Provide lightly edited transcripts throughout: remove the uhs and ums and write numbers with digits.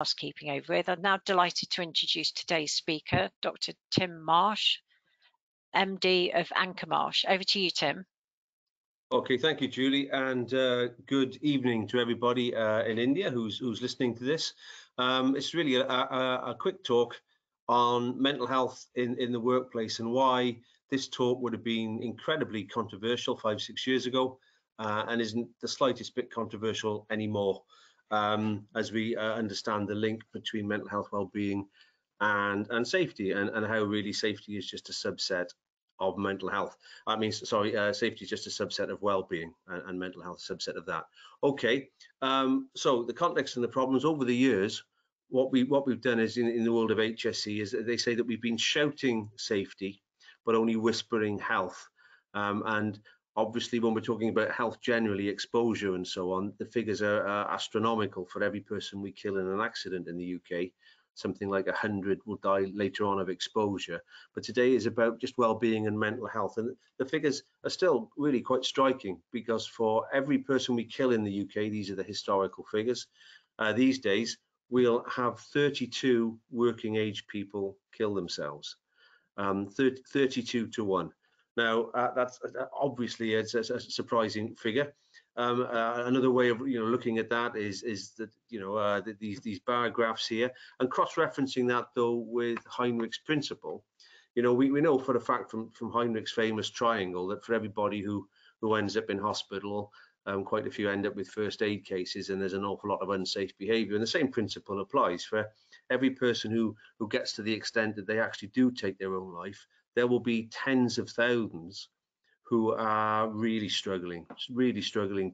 housekeeping over with. I'm now delighted to introduce today's speaker, Dr. Tim Marsh, MD of Anchor Marsh. Over to you, Tim. Okay, thank you, Julie, and good evening to everybody in India who's listening to this. It's really a quick talk on mental health in the workplace and why this talk would have been incredibly controversial 5-6 years ago and isn't the slightest bit controversial anymore, as we understand the link between mental health, well-being and safety, and how really safety is just a subset of mental health. Safety is just a subset of well-being, and mental health a subset of that. Okay, so the context and the problems over the years, what we've done is in the world of HSE is they say that we've been shouting safety, but only whispering health. And obviously, when we're talking about health generally, exposure and so on, the figures are astronomical for every person we kill in an accident in the UK. Something like 100 will die later on of exposure. But today is about just well-being and mental health. And the figures are still really quite striking, because for every person we kill in the UK, these are the historical figures, these days, we'll have 32 working age people kill themselves, 32 to 1. Now, that's obviously it's a surprising figure. Another way of looking at that is that these bar graphs here, and cross-referencing that though with Heinrich's principle. We know for a fact from Heinrich's famous triangle that for everybody who ends up in hospital, quite a few end up with first aid cases, and there's an awful lot of unsafe behaviour. And the same principle applies for every person who gets to the extent that they actually do take their own life. There will be tens of thousands who are really struggling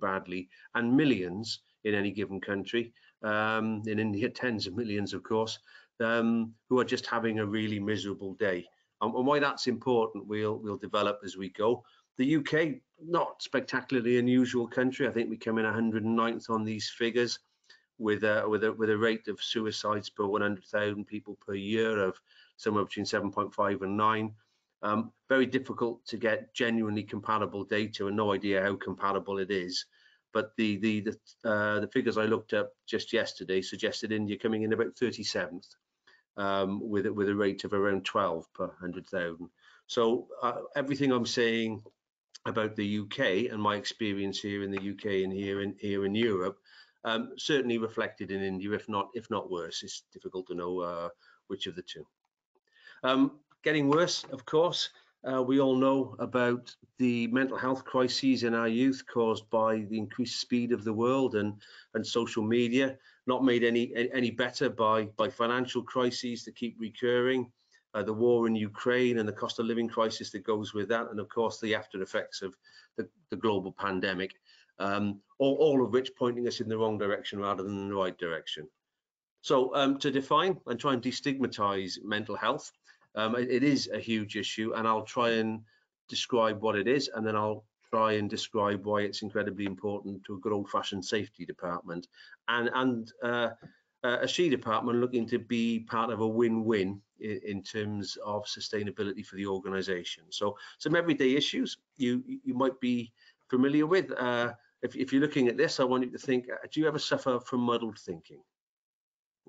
badly, and millions in any given country, in India, tens of millions, of course, who are just having a really miserable day. And why that's important, we'll develop as we go. The UK, not spectacularly unusual country. I think we come in 109th on these figures, with a rate of suicides per 100,000 people per year of somewhere between 7.5 and 9. Very difficult to get genuinely comparable data, and no idea how comparable it is. But the figures I looked up just yesterday suggested India coming in about 37th, with a rate of around 12 per 100,000. So everything I'm saying about the UK and my experience here in the UK and here in Europe, certainly reflected in India, if not worse. It's difficult to know which of the two. Getting worse, of course. We all know about the mental health crises in our youth caused by the increased speed of the world and social media, not made any better by financial crises that keep recurring, the war in Ukraine and the cost of living crisis that goes with that, and of course the after effects of the global pandemic, all of which pointing us in the wrong direction rather than the right direction. So to define and try and destigmatize mental health, it is a huge issue, and I'll try and describe what it is, and then I'll try and describe why it's incredibly important to a good old-fashioned safety department and a SHE department looking to be part of a win-win in terms of sustainability for the organisation. So some everyday issues you might be familiar with. If you're looking at this, I want you to think: do you ever suffer from muddled thinking?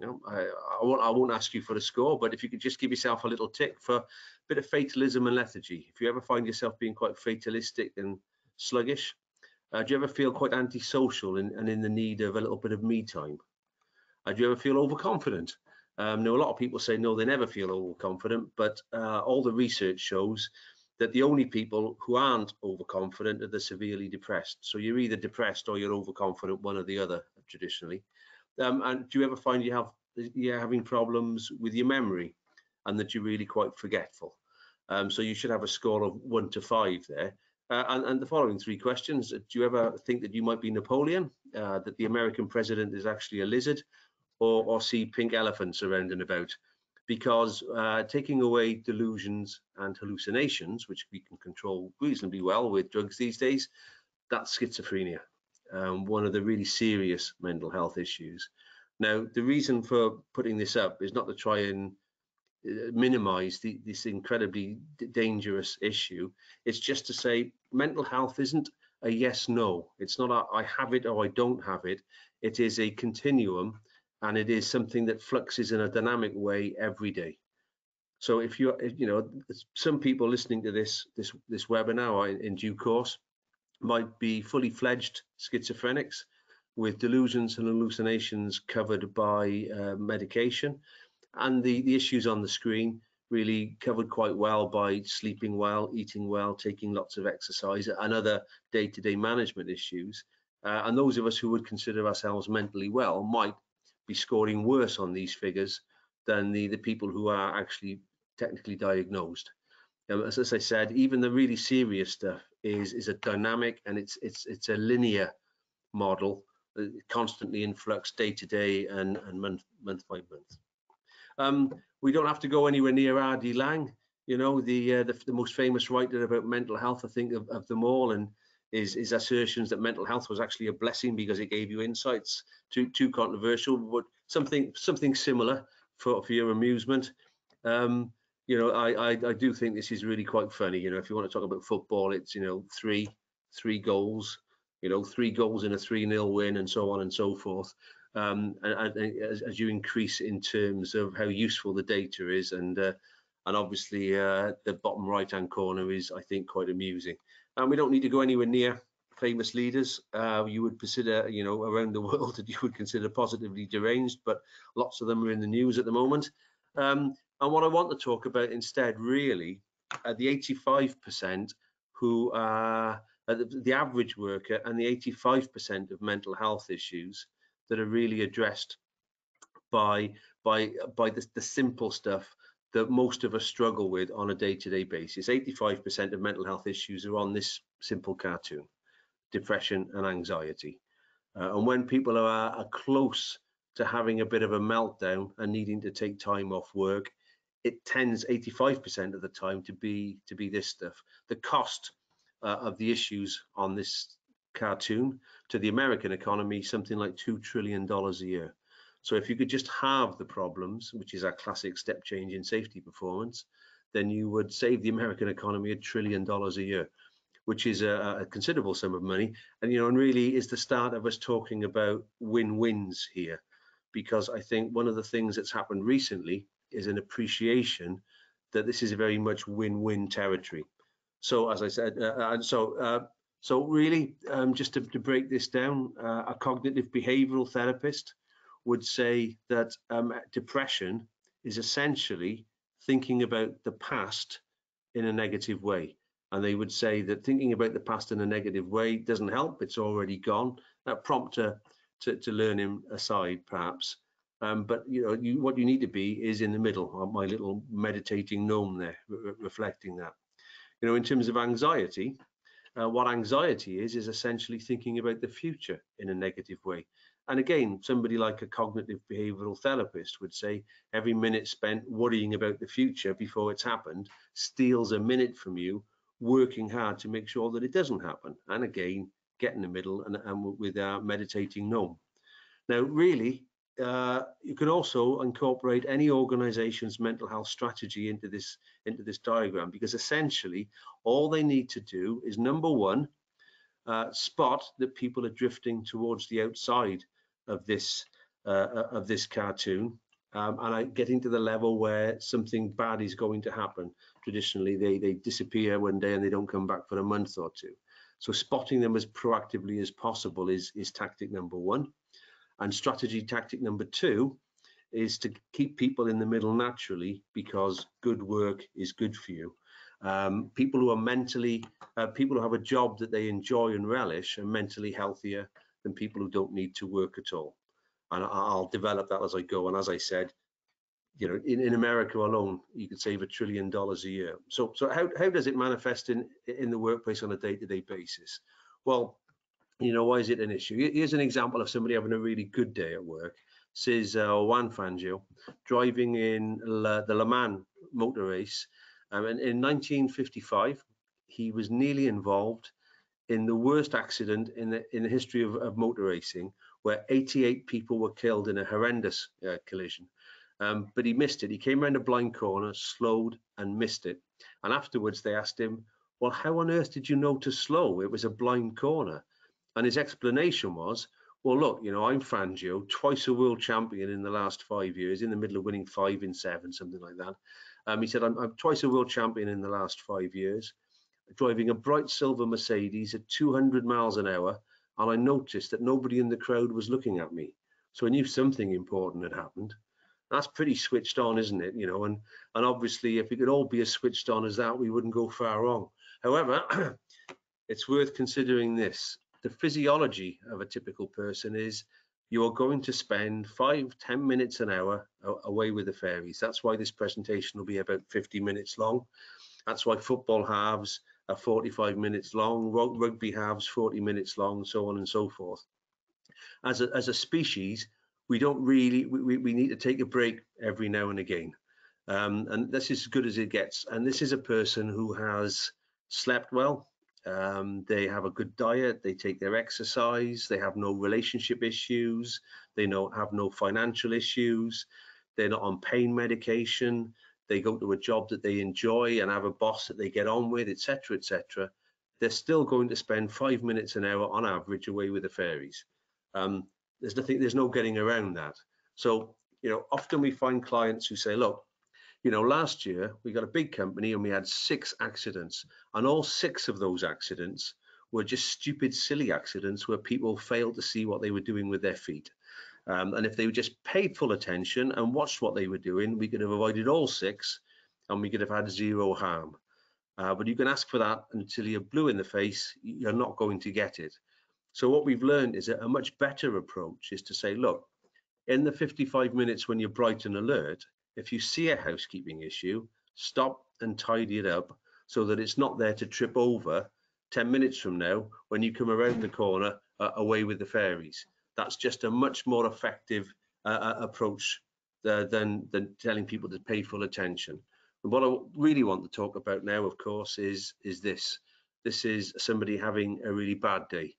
I won't ask you for a score, but if you could just give yourself a little tick for a bit of fatalism and lethargy. If you ever find yourself being quite fatalistic and sluggish, do you ever feel quite antisocial and in the need of a little bit of me time? Do you ever feel overconfident? Now, a lot of people say no, they never feel overconfident, but all the research shows that the only people who aren't overconfident are the severely depressed. So you're either depressed or you're overconfident, one or the other, traditionally. And do you ever find you're having problems with your memory, and that you're really quite forgetful? So you should have a score of 1 to 5 there. And the following 3 questions: do you ever think that you might be Napoleon, that the American president is actually a lizard, or see pink elephants around and about? Because taking away delusions and hallucinations, which we can control reasonably well with drugs these days, that's schizophrenia. One of the really serious mental health issues. Now, the reason for putting this up is not to try and minimize this incredibly dangerous issue. It's just to say mental health isn't a yes no. It's not a I have it or I don't have it. It is a continuum, and it is something that fluxes in a dynamic way every day. So if you know, some people listening to this webinar in due course might be fully fledged schizophrenics with delusions and hallucinations covered by medication, and the issues on the screen really covered quite well by sleeping well, eating well, taking lots of exercise, and other day-to-day management issues. And those of us who would consider ourselves mentally well might be scoring worse on these figures than the people who are actually technically diagnosed. As I said, even the really serious stuff is a dynamic, and it's a linear model, constantly in flux day to day and month by month. We don't have to go anywhere near R.D. Laing, you know, the most famous writer about mental health, I think, of them all, and his assertions that mental health was actually a blessing because it gave you insights. Too controversial, but something similar for your amusement. You know, I do think this is really quite funny. You know, if you want to talk about football, it's, you know, three goals, you know, 3 goals in a 3-0 win, and so on and so forth. And as you increase in terms of how useful the data is, and obviously the bottom right hand corner is, I think, quite amusing. And we don't need to go anywhere near famous leaders you would consider, you know, around the world, that you would consider positively deranged, but lots of them are in the news at the moment. And what I want to talk about instead, really, are the 85% who are the average worker, and the 85% of mental health issues that are really addressed by the simple stuff that most of us struggle with on a day-to-day basis. 85% of mental health issues are on this simple cartoon: depression and anxiety. And when people are close to having a bit of a meltdown and needing to take time off work, it tends 85% of the time to be this stuff. The cost of the issues on this cartoon to the American economy, something like $2 trillion a year. So if you could just halve the problems, which is our classic step change in safety performance, then you would save the American economy $1 trillion a year, which is a considerable sum of money. And, you know, and really is the start of us talking about win-wins here, because I think one of the things that's happened recently is an appreciation that this is a very much win-win territory. So, as I said, so really, just to break this down, a cognitive behavioral therapist would say that depression is essentially thinking about the past in a negative way. And they would say that thinking about the past in a negative way doesn't help. It's already gone. That prompt to learn him aside, perhaps. But you know, what you need to be is in the middle. On my little meditating gnome there, reflecting that. You know, in terms of anxiety, what anxiety is essentially thinking about the future in a negative way. And again, somebody like a cognitive behavioral therapist would say every minute spent worrying about the future before it's happened steals a minute from you working hard to make sure that it doesn't happen. And again, get in the middle and with our meditating gnome. Now, really, you can also incorporate any organization's mental health strategy into this diagram, because essentially all they need to do is, number one, spot that people are drifting towards the outside of this cartoon, and getting to the level where something bad is going to happen. Traditionally, they disappear one day and they don't come back for a month or two. So spotting them as proactively as possible is tactic number one. And strategy tactic number two is to keep people in the middle naturally, because good work is good for you. People who are mentally, people who have a job that they enjoy and relish are mentally healthier than people who don't need to work at all. And I'll develop that as I go. And as I said, you know, in America alone, you could save $1 trillion a year. So how does it manifest in the workplace on a day-to-day basis? Well, you know, why is it an issue? Here's an example of somebody having a really good day at work. Says Juan Fangio, driving in the Le Mans motor race. And in 1955, he was nearly involved in the worst accident in the history of motor racing, where 88 people were killed in a horrendous collision. But he missed it. He came around a blind corner, slowed, and missed it. And afterwards, they asked him, well, how on earth did you know to slow? It was a blind corner. And his explanation was, well, look, you know, I'm Fangio, twice a world champion in the last 5 years, in the middle of winning 5 in 7, something like that. He said, I'm twice a world champion in the last 5 years, driving a bright silver Mercedes at 200 miles an hour, and I noticed that nobody in the crowd was looking at me. So I knew something important had happened. That's pretty switched on, isn't it? You know, and obviously, if we could all be as switched on as that, we wouldn't go far wrong. However, it's worth considering this. The physiology of a typical person is you are going to spend 5-10 minutes an hour away with the fairies. That's why this presentation will be about 50 minutes long. That's why football halves are 45 minutes long, rugby halves 40 minutes long, so on and so forth. As a species, we don't really, we need to take a break every now and again. And this is as good as it gets. And this is a person who has slept well. They have a good diet. They take their exercise. They have no relationship issues. They have no financial issues. They're not on pain medication. They go to a job that they enjoy and have a boss that they get on with, etc., etc. They're still going to spend 5 minutes an hour on average away with the fairies. There's no getting around that. So, you know, often we find clients who say, look, you know, last year we got a big company and we had 6 accidents, and all 6 of those accidents were just stupid, silly accidents where people failed to see what they were doing with their feet. And if they just paid full attention and watched what they were doing, we could have avoided all 6 and we could have had 0 harm. But you can ask for that until you're blue in the face, you're not going to get it. So what we've learned is that a much better approach is to say, look, in the 55 minutes when you're bright and alert, if you see a housekeeping issue, stop and tidy it up so that it's not there to trip over 10 minutes from now when you come around the corner away with the fairies. That's just a much more effective approach than telling people to pay full attention. And what I really want to talk about now, of course, is this. This is somebody having a really bad day.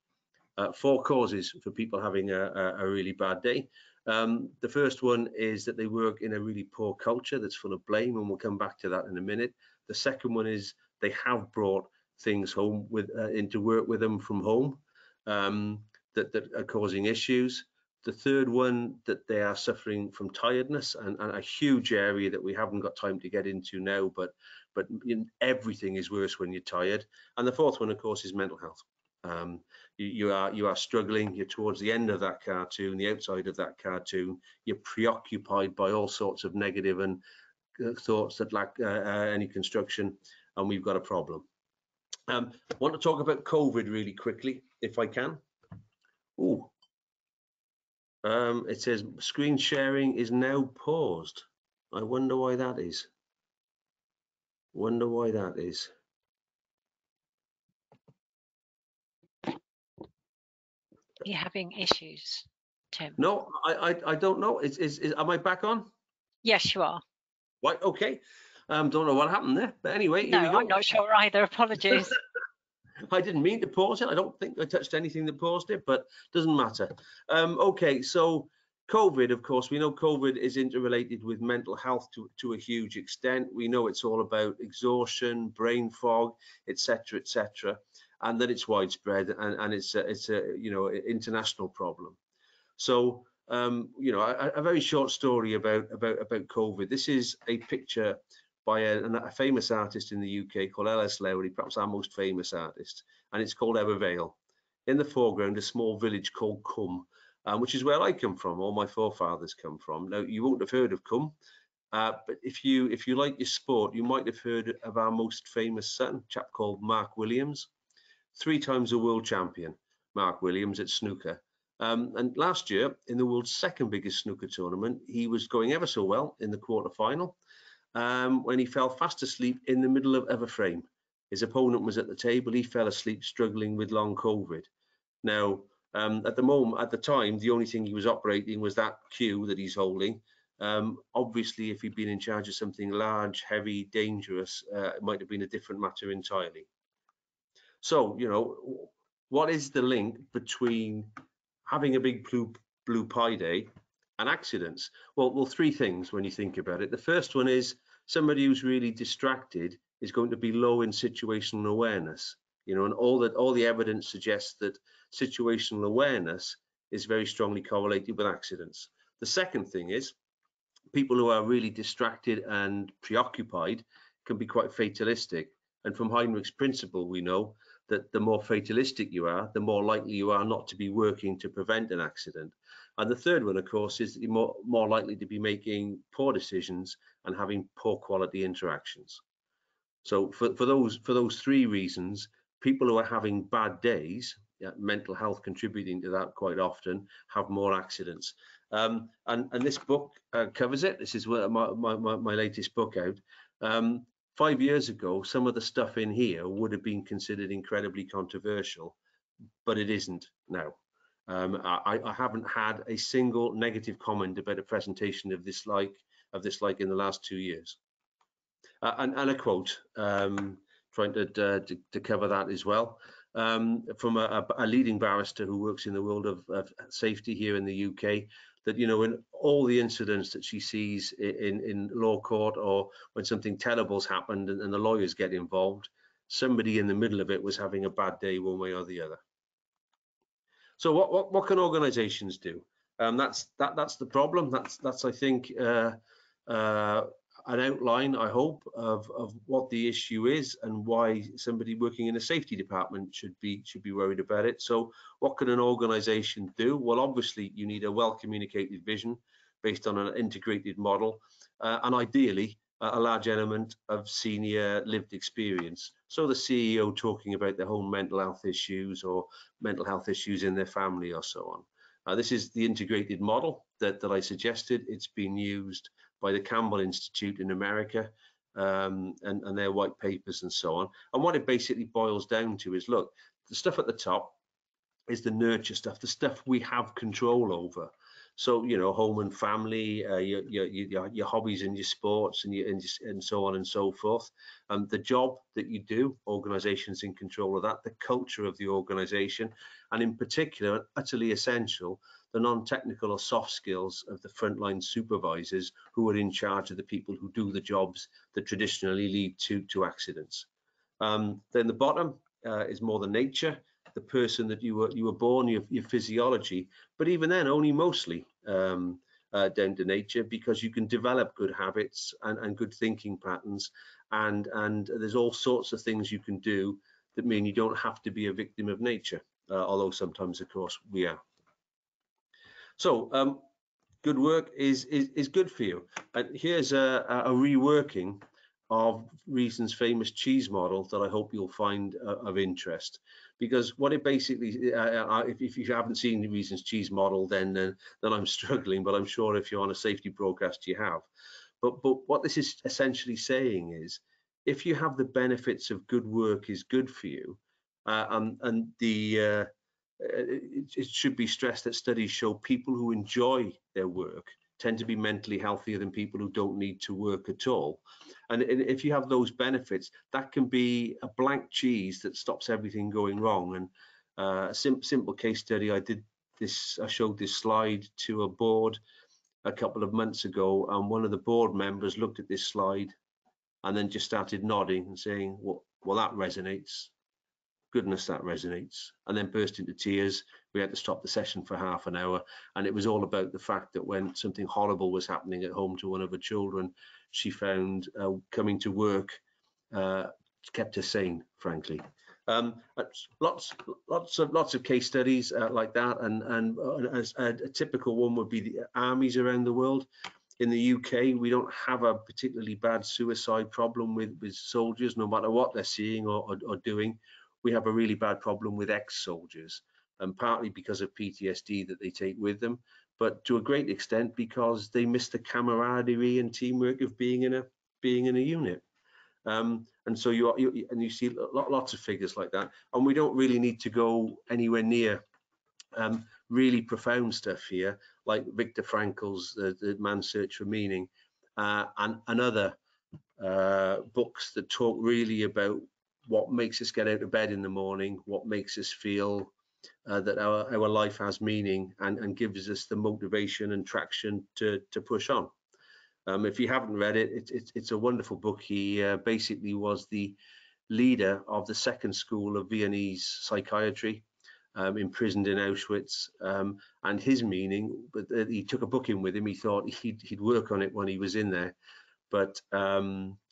4 causes for people having a really bad day. The first one is that they work in a really poor culture that's full of blame, and we'll come back to that in a minute. The second one is they have brought things home into work with them from home that are causing issues. The third one, that they are suffering from tiredness, and a huge area that we haven't got time to get into now, but everything is worse when you're tired. And the fourth one, of course, is mental health. You are struggling, you're towards the end of that cartoon, the outside of that cartoon, you're preoccupied by all sorts of negative and thoughts that lack any construction, and we've got a problem. I want to talk about COVID really quickly, if I can. It says screen sharing is now paused. I wonder why that is. Wonder why that is. You're having issues, Tim? No, I don't know. Am I back on? Yes, you are. Right, okay. Don't know what happened there, but anyway, here we No, go. I'm not sure either. Apologies. I didn't mean to pause it. I don't think I touched anything that paused it, but doesn't matter. Okay, so COVID, of course, we know COVID is interrelated with mental health to a huge extent. We know it's all about exhaustion, brain fog, etc., etc., and that it's widespread and it's a international problem. So a very short story about COVID. This is a picture by a famous artist in the UK called L.S. Lowry, perhaps our most famous artist, and it's called Ebervale. In the foreground, a small village called Cum, which is where I come from. All my forefathers come from. Now, you won't have heard of Cum, but if you like your sport, you might have heard of our most famous son, a chap called Mark Williams, 3 times a world champion, Mark Williams at snooker. And last year, in the world's second biggest snooker tournament, he was going ever so well in the quarter-final when he fell fast asleep in the middle of a frame. His opponent was at the table. He fell asleep struggling with long COVID. Now, at the time, the only thing he was operating was that cue that he's holding. Obviously, if he'd been in charge of something large, heavy, dangerous, it might have been a different matter entirely. So, what is the link between having a big blue pie day and accidents? Well, 3 things when you think about it. The first one is somebody who's really distracted is going to be low in situational awareness, and all the evidence suggests that situational awareness is very strongly correlated with accidents. The second thing is people who are really distracted and preoccupied can be quite fatalistic. And from Heinrich's principle, we know that the more fatalistic you are, the more likely you are not to be working to prevent an accident. And the third one, of course, is that you're more likely to be making poor decisions and having poor quality interactions. So for those three reasons, people who are having bad days, mental health contributing to that quite often, have more accidents. And this book covers it. This is my latest book out. 5 years ago, some of the stuff in here would have been considered incredibly controversial, but it isn't now. I haven't had a single negative comment about a presentation of this like in the last 2 years. And a quote, trying to cover that as well, from a leading barrister who works in the world of safety here in the UK, that, you know, in all the incidents that she sees in law court, or when something terrible's happened and the lawyers get involved, somebody in the middle of it was having a bad day one way or the other. So what can organisations do? That's the problem. That's I think an outline, I hope, of what the issue is and why somebody working in a safety department should be worried about it. So what can an organisation do? Well, obviously you need a well-communicated vision based on an integrated model, and ideally a large element of senior lived experience. So the CEO talking about their own mental health issues or mental health issues in their family or so on. This is the integrated model that I suggested. It's been used by the Campbell Institute in America, and their white papers and so on. And what it basically boils down to is, look, the stuff at the top is the nurture stuff, the stuff we have control over. So, you know, home and family, your hobbies and your sports and so on and so forth. The job that you do, organisations in control of that, the culture of the organisation, and in particular, utterly essential, the non-technical or soft skills of the frontline supervisors who are in charge of the people who do the jobs that traditionally lead to accidents. Then the bottom is more the nature, the person that you were born, your physiology, but even then only mostly down to nature, because you can develop good habits and good thinking patterns, and there's all sorts of things you can do that mean you don't have to be a victim of nature, although sometimes, of course, we are. So good work is good for you. And here's a reworking of Reason's famous cheese model that I hope you'll find of interest, because what it basically, if you haven't seen Reason's cheese model, then I'm struggling, but I'm sure if you're on a safety broadcast you have. But what this is essentially saying is, if you have the benefits of good work is good for you, and the it should be stressed that studies show people who enjoy their work tend to be mentally healthier than people who don't need to work at all. And if you have those benefits, that can be a blank cheese that stops everything going wrong. And a simple case study, I showed this slide to a board a couple of months ago, and one of the board members looked at this slide and then just started nodding and saying, well, that resonates. Goodness, that resonates, and then burst into tears. We had to stop the session for half an hour, and it was all about the fact that when something horrible was happening at home to one of her children, she found coming to work kept her sane, frankly. Lots of case studies like that, and a typical one would be the armies around the world. In the UK, we don't have a particularly bad suicide problem with soldiers, no matter what they're seeing or doing. We have a really bad problem with ex-soldiers, and partly because of PTSD that they take with them, but to a great extent because they miss the camaraderie and teamwork of being in a unit. And so you see lots of figures like that, and we don't really need to go anywhere near really profound stuff here, like Viktor Frankl's The Man's Search for Meaning, and other books that talk really about what makes us get out of bed in the morning, what makes us feel that our life has meaning, and gives us the motivation and traction to push on. If you haven't read it, it's a wonderful book. He basically was the leader of the second school of Viennese psychiatry, imprisoned in Auschwitz, and his meaning, but he took a book in with him. He thought he'd work on it when he was in there, but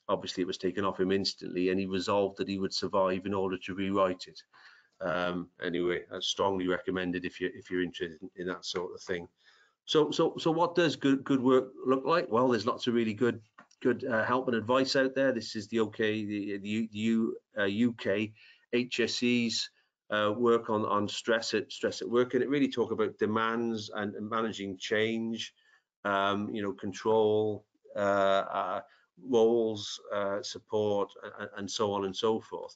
obviously it was taken off him instantly, and he resolved that he would survive in order to rewrite it. Anyway, I strongly recommend it if you're interested in that sort of thing. So what does good work look like? Well, there's lots of really good help and advice out there. This is the UK HSE's work on stress at work, and it really talk about demands and managing change, control, roles, support, and so on and so forth.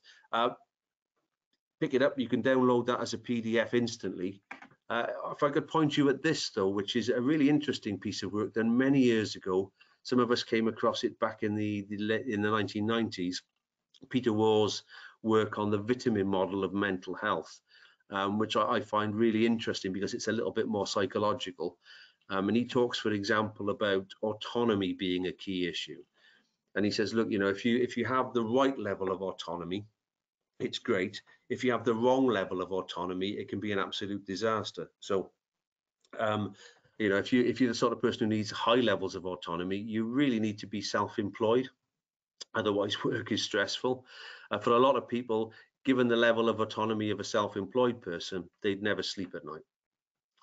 Pick it up. You can download that as a PDF instantly. If I could point you at this, though, which is a really interesting piece of work done many years ago. Some of us came across it back in the 1990s. Peter War's work on the vitamin model of mental health, which I find really interesting because it's a little bit more psychological. And he talks, for example, about autonomy being a key issue. And he says, look, if you have the right level of autonomy, it's great. If you have the wrong level of autonomy, it can be an absolute disaster. So, if you're the sort of person who needs high levels of autonomy, you really need to be self-employed. Otherwise, work is stressful. For a lot of people, given the level of autonomy of a self-employed person, they'd never sleep at night.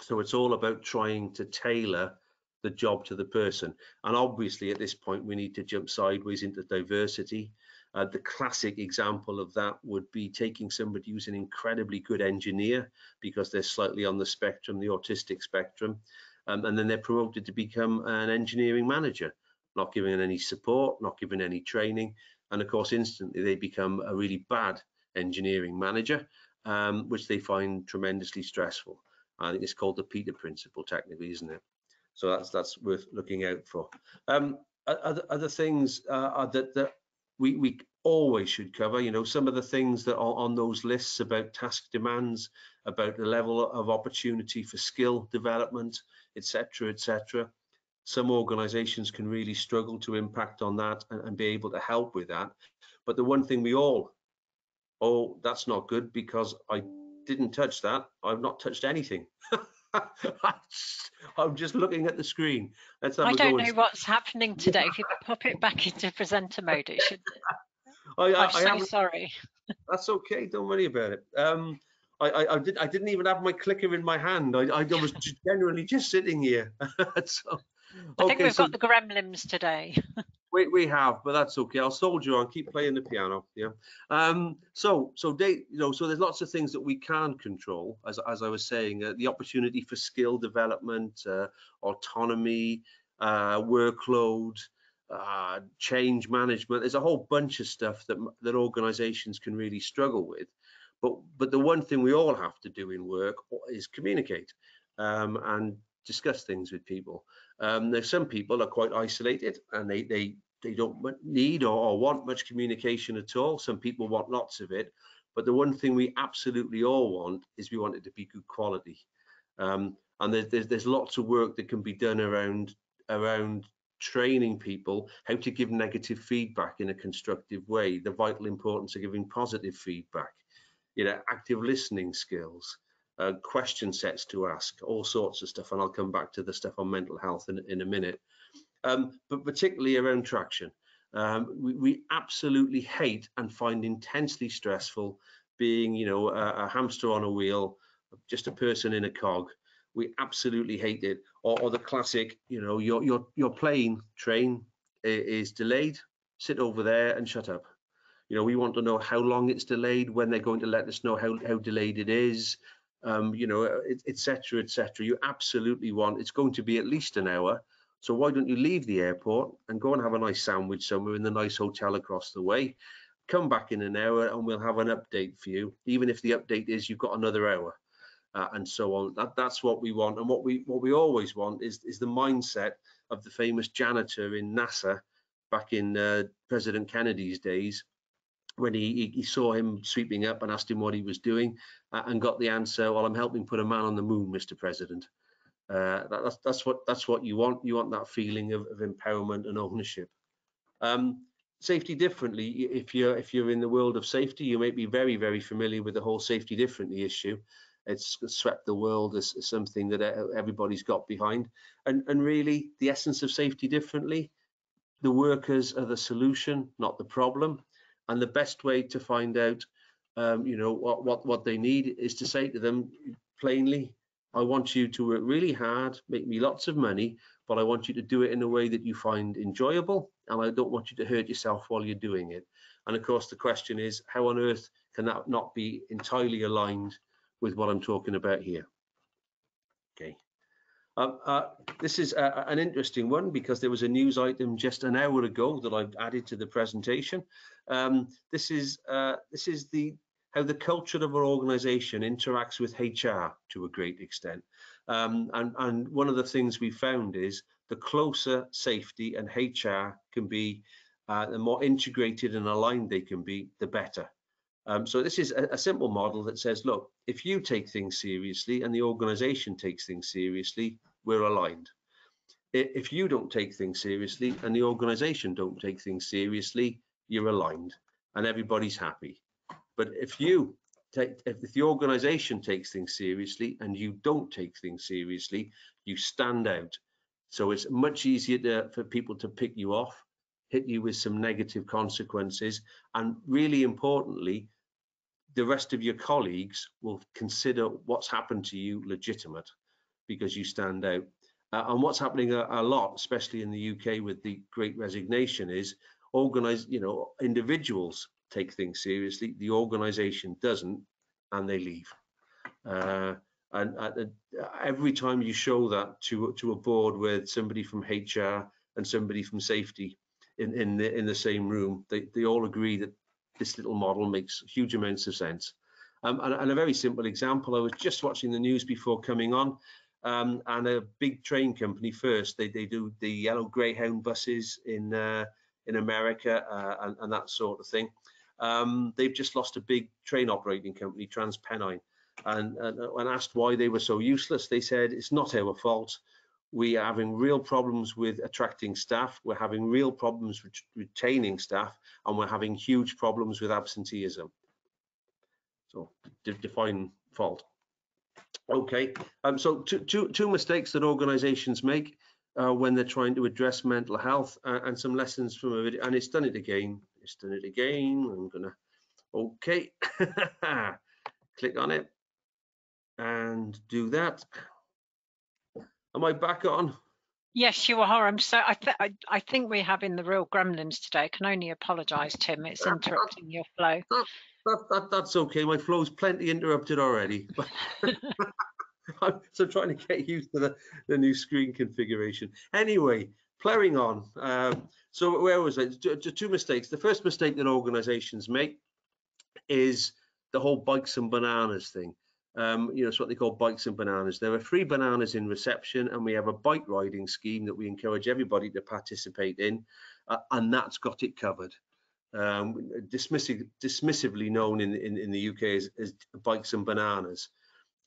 So it's all about trying to tailor the job to the person. And obviously, at this point, we need to jump sideways into diversity. The classic example of that would be taking somebody who's an incredibly good engineer because they're slightly on the spectrum, the autistic spectrum, and then they're promoted to become an engineering manager, not given any support, not given any training, and of course instantly they become a really bad engineering manager, which they find tremendously stressful. I think it's called the Peter Principle technically, isn't it? So that's worth looking out for. Other things that we always should cover, some of the things that are on those lists about task demands, about the level of opportunity for skill development, etc., etc. Some organizations can really struggle to impact on that and be able to help with that. But the one thing that's not good because I didn't touch that. I've not touched anything. I'm just looking at the screen. Let's have I a go. don't know what's happening today. If you pop it back into presenter mode, it should. I'm so sorry. That's okay. Don't worry about it. I didn't even have my clicker in my hand. I was genuinely just sitting here. So, I think we've got the gremlins today. We have, but that's okay. I'll soldier on. Keep playing the piano. Yeah. So there's lots of things that we can control, as I was saying. The opportunity for skill development, autonomy, workload, change management. There's a whole bunch of stuff that organizations can really struggle with. But the one thing we all have to do in work is communicate and discuss things with people. There's some people are quite isolated and they don't need or want much communication at all. Some people want lots of it. But the one thing we absolutely all want is we want it to be good quality. And there's lots of work that can be done around training people how to give negative feedback in a constructive way, the vital importance of giving positive feedback, active listening skills, question sets to ask, all sorts of stuff. And I'll come back to the stuff on mental health in a minute. But particularly around traction. We absolutely hate and find intensely stressful being, a hamster on a wheel, just a person in a cog. We absolutely hate it. Or the classic, your plane, train is delayed, sit over there and shut up. We want to know how long it's delayed, when they're going to let us know how delayed it is, etc., etc. You absolutely want, it's going to be at least an hour. So why don't you leave the airport and go and have a nice sandwich somewhere in the nice hotel across the way, come back in an hour and we'll have an update for you, even if the update is you've got another hour, and so on. That's what we want. And what we always want is the mindset of the famous janitor in NASA back in President Kennedy's days, when he saw him sweeping up and asked him what he was doing, and got the answer, well, I'm helping put a man on the moon, Mr. President. That's what you want. You want that feeling of empowerment and ownership. Safety differently. If you're in the world of safety, you may be very, very familiar with the whole safety differently issue. it's swept the world as something that everybody's got behind. And really, the essence of safety differently, the workers are the solution, not the problem. And the best way to find out, what they need is to say to them plainly, I want you to work really hard, make me lots of money, but I want you to do it in a way that you find enjoyable, and I don't want you to hurt yourself while you're doing it. And of course, the question is, how on earth can that not be entirely aligned with what I'm talking about here? Okay. This is an interesting one because there was a news item just an hour ago that I've added to the presentation. This is how the culture of our organisation interacts with HR to a great extent. And one of the things we found is the closer safety and HR can be, the more integrated and aligned they can be, the better. So this is a simple model that says, look, if you take things seriously and the organisation takes things seriously, we're aligned. If you don't take things seriously and the organisation don't take things seriously, you're aligned and everybody's happy. But if the organisation takes things seriously and you don't take things seriously, you stand out. So it's much easier for people to pick you off, hit you with some negative consequences, and really importantly, the rest of your colleagues will consider what's happened to you legitimate because you stand out. And what's happening a lot, especially in the UK with the Great Resignation, is individuals take things seriously, the organisation doesn't, and they leave. And every time you show that to a board with somebody from HR and somebody from safety in the same room, they all agree that this little model makes huge amounts of sense. And a very simple example, I was just watching the news before coming on, and a big train company first, they do the yellow Greyhound buses in America and that sort of thing. They've just lost a big train operating company, TransPennine, and when asked why they were so useless, they said, it's not our fault. We are having real problems with attracting staff, we're having real problems with retaining staff, and we're having huge problems with absenteeism. So define fault. Okay, so two mistakes that organizations make when they're trying to address mental health, and some lessons from a video. And it's done it again. I'm gonna, okay, click on it and do that. Am I back on? Yes, you are. I think we're having the real gremlins today. I can only apologise, Tim. It's interrupting your flow. That's okay. My flow's plenty interrupted already. So I'm trying to get used to the new screen configuration. Anyway, ploughing on. So where was I? Two mistakes. The first mistake that organisations make is the whole bikes and bananas thing. It's what they call bikes and bananas. There are free bananas in reception, and we have a bike riding scheme that we encourage everybody to participate in, and that's got it covered. Dismissively known in the UK as bikes and bananas.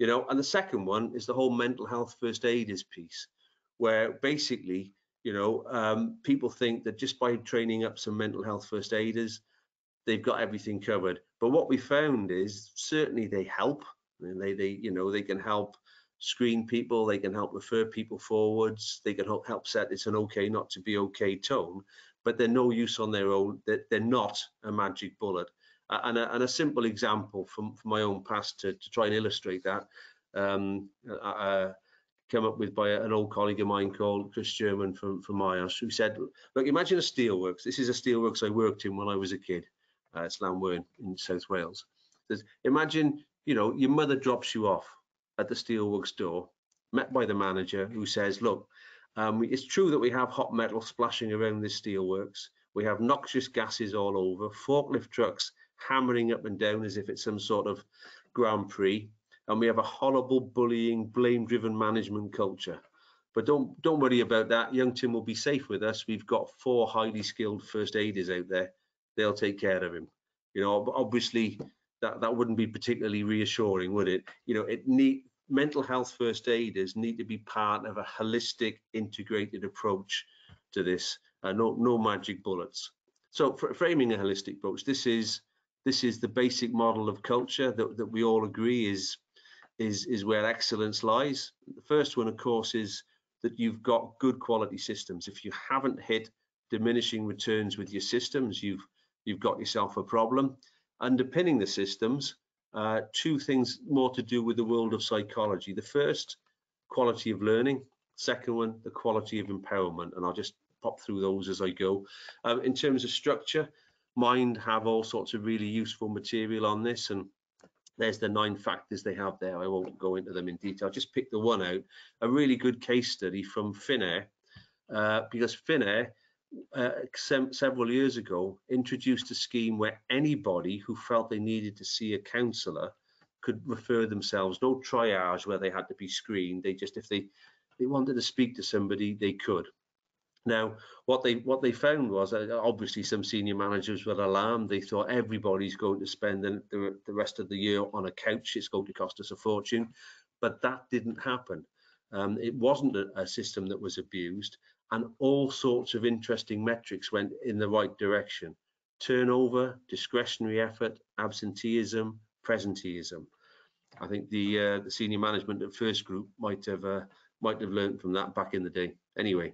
And the second one is the whole mental health first aiders piece, where basically, people think that just by training up some mental health first aiders, they've got everything covered. But what we found is certainly they help. They can help screen people, they can help refer people forwards, they can help set it's an okay not to be okay tone, but they're no use on their own. They're not a magic bullet. And a simple example from my own past to try and illustrate that, come up with by an old colleague of mine called Chris German from IIRSM, who said, look, imagine a steelworks. This is a steelworks I worked in when I was a kid. It's Llanwern in South Wales. Imagine, your mother drops you off at the steelworks door, met by the manager who says, look, it's true that we have hot metal splashing around this steelworks. We have noxious gases all over, forklift trucks hammering up and down as if it's some sort of Grand Prix, and we have a horrible bullying, blame-driven management culture. But don't worry about that. Young Tim will be safe with us. We've got 4 highly skilled first aiders out there. They'll take care of him. Obviously that wouldn't be particularly reassuring, would it? Mental health first aiders need to be part of a holistic, integrated approach to this. No magic bullets. So framing a holistic approach, this is the basic model of culture that we all agree is is where excellence lies. The first one, of course, is that you've got good quality systems. If you haven't hit diminishing returns with your systems, you've got yourself a problem. Underpinning the systems, two things more to do with the world of psychology. The first, quality of learning. Second one, the quality of empowerment. And I'll just pop through those as I go. In terms of structure, Mind have all sorts of really useful material on this, and there's the 9 factors they have there. I won't go into them in detail. Just pick the one out. A really good case study from Finnair, because Finnair, several years ago, introduced a scheme where anybody who felt they needed to see a counsellor could refer themselves. No triage where they had to be screened. They just, if they wanted to speak to somebody, they could. Now, what they found was, obviously some senior managers were alarmed. They thought everybody's going to spend the rest of the year on a couch. It's going to cost us a fortune. But that didn't happen. It wasn't a system that was abused, and all sorts of interesting metrics went in the right direction. Turnover, discretionary effort, absenteeism, presenteeism. I think the senior management at First Group might have learned from that back in the day. Anyway,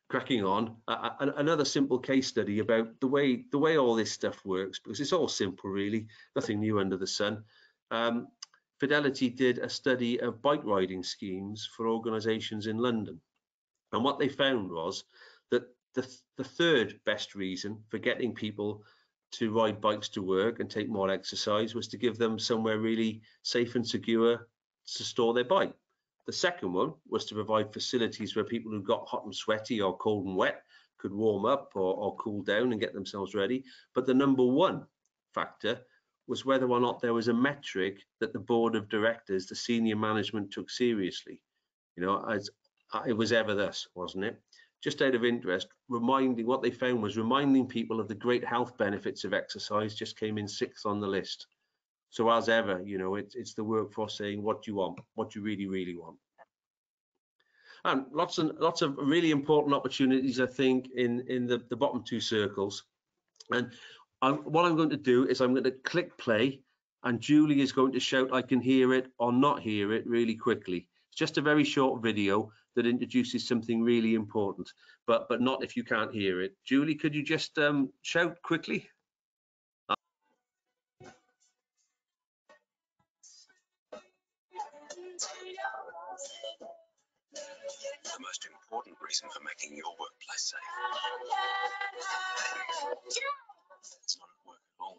cracking on, another simple case study about the way all this stuff works, because it's all simple really, nothing new under the sun. Fidelity did a study of bike riding schemes for organisations in London, and what they found was that the third best reason for getting people to ride bikes to work and take more exercise was to give them somewhere really safe and secure to store their bike. The second one was to provide facilities where people who got hot and sweaty or cold and wet could warm up or cool down and get themselves ready. But the number one factor was whether or not there was a metric that the board of directors, the senior management, took seriously. You know, as it was ever thus, wasn't it? Just out of interest, what they found was reminding people of the great health benefits of exercise just came in 6th on the list. So as ever, you know, it's the workforce saying what you want, what you really, really want. And lots of really important opportunities, I think, in the bottom 2 circles. And what I'm going to do is I'm going to click play, and Julie is going to shout, I can hear it or not hear it, really quickly. It's just a very short video that introduces something really important, but not if you can't hear it. Julie, could you just shout quickly? The most important reason for making your workplace safe. It's not at work at all.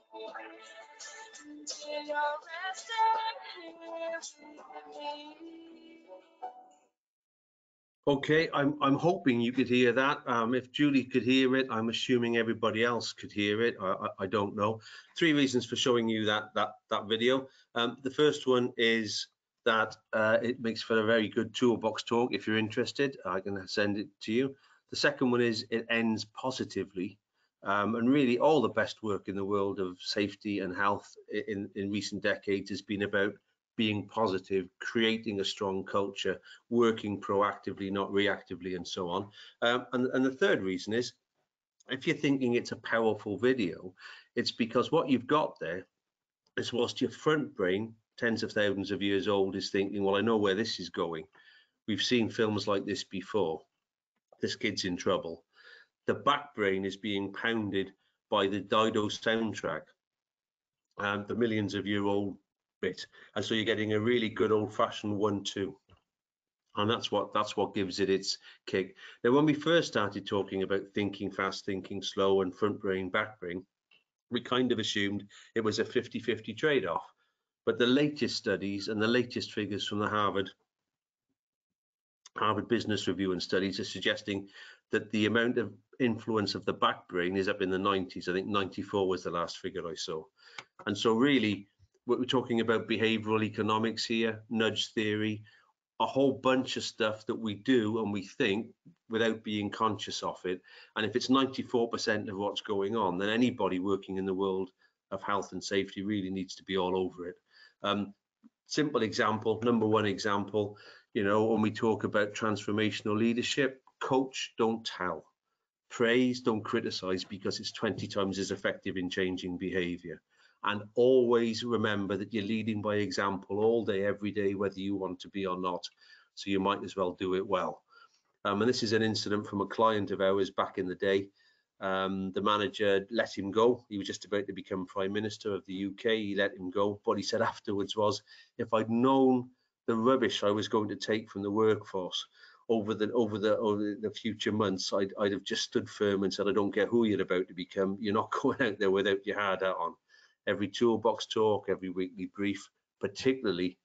Okay, I'm hoping you could hear that. If Julie could hear it, I'm assuming everybody else could hear it. I don't know. 3 reasons for showing you that video. The first one is that it makes for a very good toolbox talk. If you're interested, I can send it to you. The second one is it ends positively. And really all the best work in the world of safety and health in recent decades has been about being positive, creating a strong culture, working proactively, not reactively, and so on. And the third reason is, if you're thinking it's a powerful video, it's because what you've got there is, whilst your front brain, tens of thousands of years old, is thinking, well, I know where this is going. We've seen films like this before. This kid's in trouble. The back brain is being pounded by the Dido soundtrack, and the millions of year old bit, and so you're getting a really good old-fashioned 1-2, and that's what gives it its kick. Now, when we first started talking about thinking fast, thinking slow, and front brain, back brain, we kind of assumed it was a 50-50 trade-off, but the latest studies and the latest figures from the Harvard Business Review and studies are suggesting that the amount of influence of the back brain is up in the 90s. I think 94 was the last figure I saw. And so really, what we're talking about behavioral economics here, nudge theory, a whole bunch of stuff that we do and we think without being conscious of it. And if it's 94% of what's going on, then anybody working in the world of health and safety really needs to be all over it. Simple example, number one example, you know, when we talk about transformational leadership, coach, don't tell. Praise, don't criticize, because it's 20 times as effective in changing behavior. and always remember that you're leading by example all day, every day, whether you want to be or not. So you might as well do it well. And this is an incident from a client of ours back in the day. The manager let him go. He was just about to become Prime Minister of the UK. He let him go. What he said afterwards was, if I'd known the rubbish I was going to take from the workforce over the future months, I'd have just stood firm and said, I don't care who you're about to become. You're not going out there without your hard hat on. Every toolbox talk, every weekly brief, particularly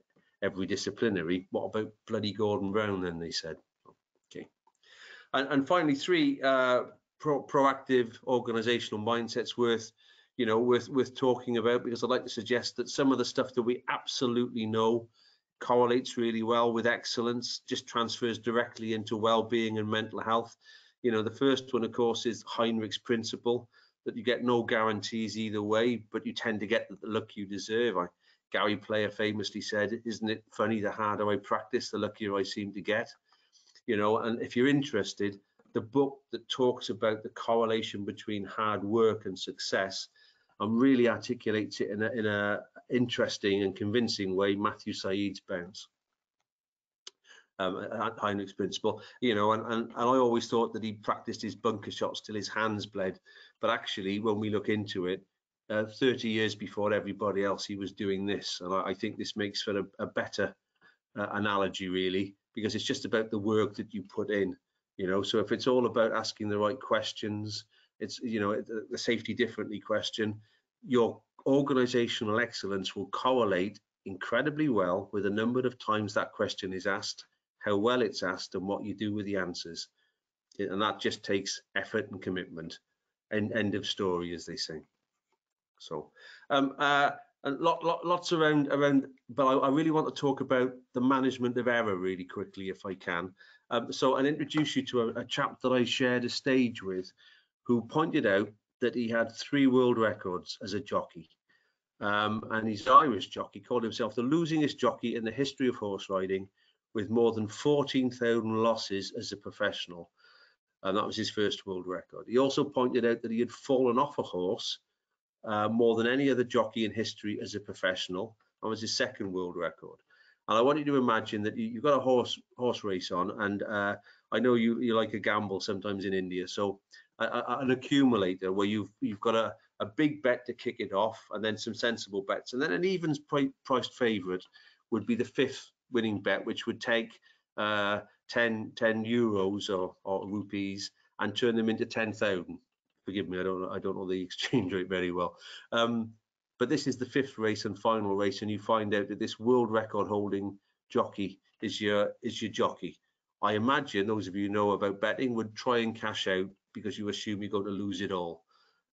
every disciplinary. What about bloody Gordon Brown then, they said. Okay. And finally, 3 proactive organizational mindsets worth talking about, because I'd like to suggest that some of the stuff that we absolutely know correlates really well with excellence, just transfers directly into well-being and mental health. The first one, of course, is Heinrich's principle, that you get no guarantees either way, but you tend to get the luck you deserve. Gary Player famously said, isn't it funny, the harder I practice, the luckier I seem to get? And if you're interested, the book that talks about the correlation between hard work and success and really articulates it in a interesting and convincing way, Matthew Said's Bounce, Heinrich's principle. And I always thought that he practiced his bunker shots till his hands bled, but actually, when we look into it, 30 years before everybody else, he was doing this. And I think this makes for a better analogy, really, because it's just about the work that you put in. So if it's all about asking the right questions, it's the safety differently question, your organizational excellence will correlate incredibly well with the number of times that question is asked, how well it's asked, and what you do with the answers. And that just takes effort and commitment. And end of story, as they say. So and lots around, but I really want to talk about the management of error really quickly, if I can. So I'll introduce you to a chap that I shared a stage with, who pointed out that he had 3 world records as a jockey. And he's an Irish jockey, called himself the losingest jockey in the history of horse riding, with more than 14,000 losses as a professional. And that was his first world record. He also pointed out that he had fallen off a horse more than any other jockey in history as a professional. That was his second world record. And I want you to imagine that you've got a horse race on, and I know you like a gamble sometimes in India. So an accumulator where you've got a big bet to kick it off, and then some sensible bets, and then an evens priced favourite would be the 5th winning bet, which would take 10 euros or rupees and turn them into 10,000. Forgive me, I don't know the exchange rate very well. But this is the 5th race and final race, and you find out that this world record holding jockey is your jockey. I imagine those of you who know about betting would try and cash out because you assume you're going to lose it all.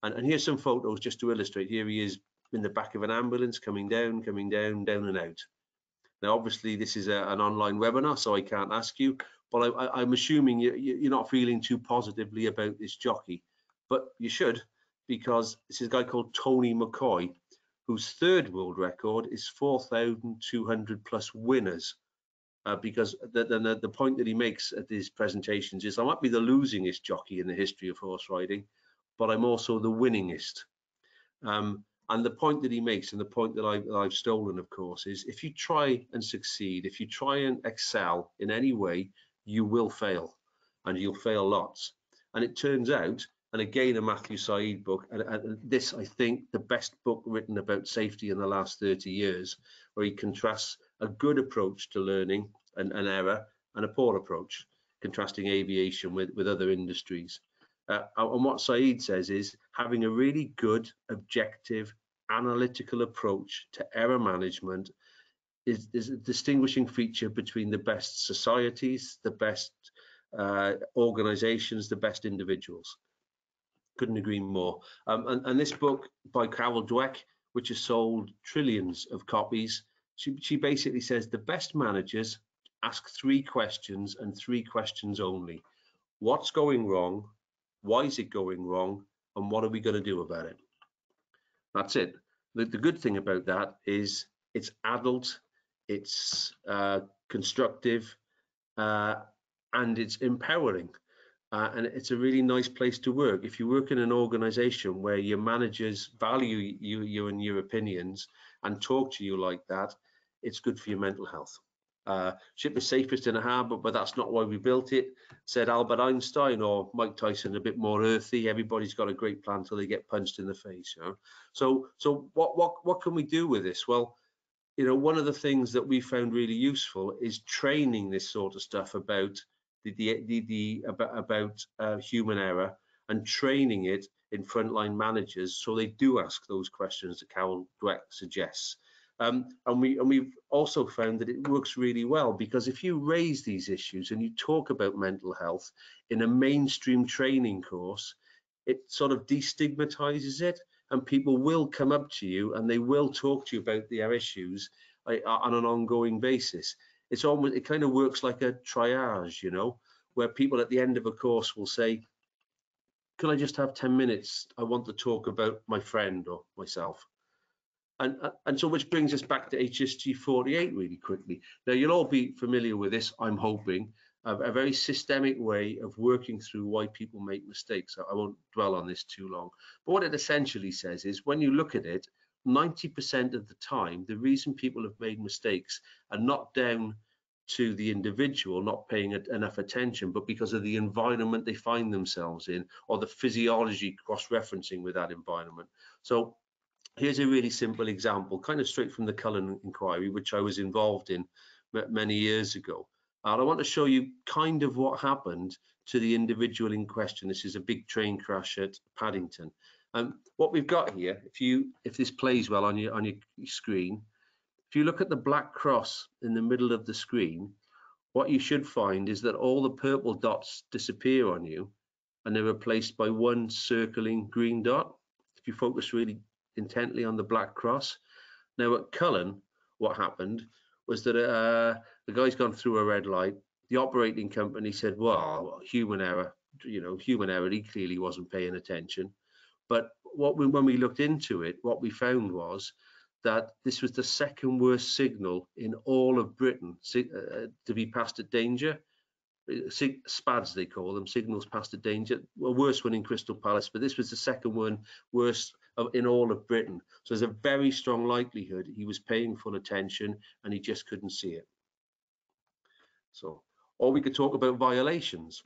And here's some photos just to illustrate. Here he is in the back of an ambulance, coming down, down and out. Now, obviously, this is an online webinar, so I can't ask you, but I'm assuming you're not feeling too positively about this jockey. But you should, because this is a guy called Tony McCoy, whose 3rd world record is 4,200 plus winners. Because the point that he makes at these presentations is, I might be the losingest jockey in the history of horse riding, but I'm also the winningest. And the point that he makes, and the point that I've stolen, of course, is if you try and succeed, if you try and excel in any way, you will fail, and you'll fail lots. And it turns out, and again, a Matthew Said book, and this, I think, the best book written about safety in the last 30 years, where he contrasts a good approach to learning and error and a poor approach, contrasting aviation with other industries. And what Said says is, having a really good, objective, analytical approach to error management is a distinguishing feature between the best societies, the best organizations, the best individuals. Couldn't agree more. And this book by Carol Dweck, which has sold trillions of copies, she basically says the best managers ask 3 questions and 3 questions only. What's going wrong? Why is it going wrong? And what are we going to do about it? That's it. The good thing about that is it's adult, it's constructive, and it's empowering. and it's a really nice place to work. If you work in an organization where your managers value you and your opinions and talk to you like that, it's good for your mental health. Ship is safest in a harbour, but that's not why we built it, said Albert Einstein, or Mike Tyson, a bit more earthy. Everybody's got a great plan till they get punched in the face. You know? So what can we do with this? Well, you know, one of the things that we found really useful is training this sort of stuff about human error, and training it in frontline managers so they do ask those questions that Carol Dweck suggests. And we've also found that it works really well, because if you raise these issues and you talk about mental health in a mainstream training course, it sort of destigmatizes it, and people will come up to you and they will talk to you about their issues on an ongoing basis. It's almost, it kind of works like a triage, you know, where people at the end of a course will say, can I just have 10 minutes? I want to talk about my friend or myself. And so, which brings us back to HSG 48 really quickly. Now, you'll all be familiar with this, I'm hoping, a very systemic way of working through why people make mistakes. I won't dwell on this too long. But what it essentially says is, when you look at it, 90% of the time, the reason people have made mistakes are not down to the individual not paying enough attention, but because of the environment they find themselves in, or the physiology cross-referencing with that environment. So here's a really simple example, kind of straight from the Cullen inquiry, which I was involved in many years ago. And I want to show you kind of what happened to the individual in question. This is a big train crash at Paddington. What we've got here, if this plays well on your screen, if you look at the black cross in the middle of the screen, what you should find is that all the purple dots disappear on you, and they're replaced by one circling green dot. If you focus really intently on the black cross. Now at Cullen, what happened was that the guy's gone through a red light. The operating company said, well, human error, you know, human error, he clearly wasn't paying attention. But when we looked into it, what we found was that this was the second worst signal in all of Britain to be passed at danger. SPADs, they call them, signals passed at danger. Well, worst one in Crystal Palace, but this was the second one worst in all of Britain. So there's a very strong likelihood he was paying full attention and he just couldn't see it. So, or we could talk about violations.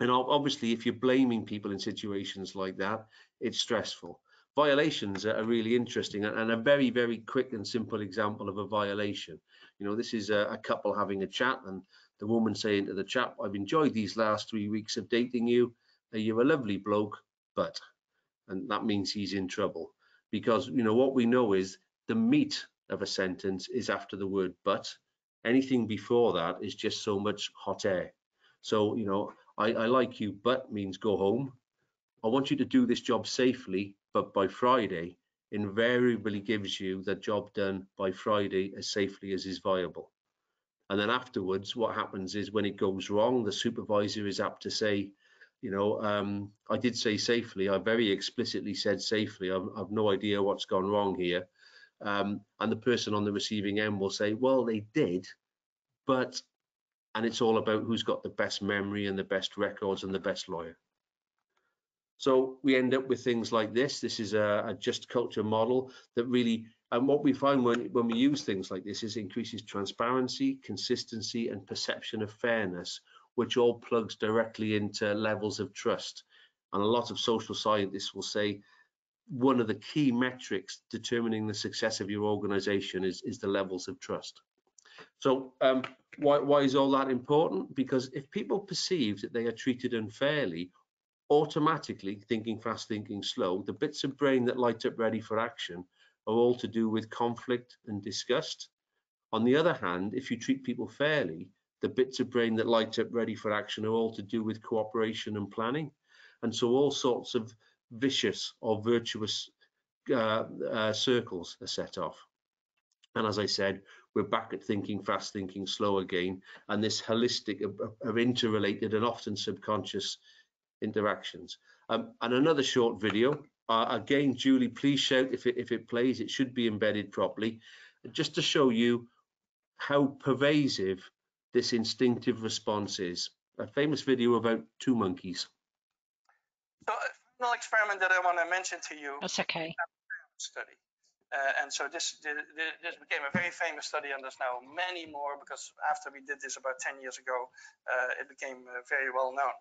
And obviously, if you're blaming people in situations like that, it's stressful. Violations are really interesting, and a very, very quick and simple example of a violation. You know, this is a couple having a chat, and the woman saying to the chap, I've enjoyed these last 3 weeks of dating you. You're a lovely bloke, but, and that means he's in trouble, because, you know, what we know is the meat of a sentence is after the word but. Anything before that is just so much hot air. So, you know, I like you, but means go home. I want you to do this job safely, but by Friday, invariably gives you the job done by Friday as safely as is viable. And then afterwards, what happens is when it goes wrong, the supervisor is apt to say, you know, I did say safely. I very explicitly said safely. I've no idea what's gone wrong here. And the person on the receiving end will say, well, they did, but, and it's all about who's got the best memory and the best records and the best lawyer. So we end up with things like this. This is a just culture model that really, and what we find when we use things like this is increases transparency, consistency, and perception of fairness, which all plugs directly into levels of trust. And a lot of social scientists will say one of the key metrics determining the success of your organization is the levels of trust. So why is all that important? Because if people perceive that they are treated unfairly, automatically, thinking fast, thinking slow, the bits of brain that light up ready for action are all to do with conflict and disgust. On the other hand, if you treat people fairly, the bits of brain that light up ready for action are all to do with cooperation and planning. And so all sorts of vicious or virtuous circles are set off. And as I said, we're back at thinking fast, thinking slow again, and this holistic of interrelated and often subconscious interactions. And another short video. Again, Julie, please shout if it plays. It should be embedded properly, just to show you how pervasive this instinctive response is. a famous video about 2 monkeys. So a final experiment that I want to mention to you. That's okay. Study. And so this became a very famous study, and there's now many more, because after we did this about 10 years ago, it became very well known.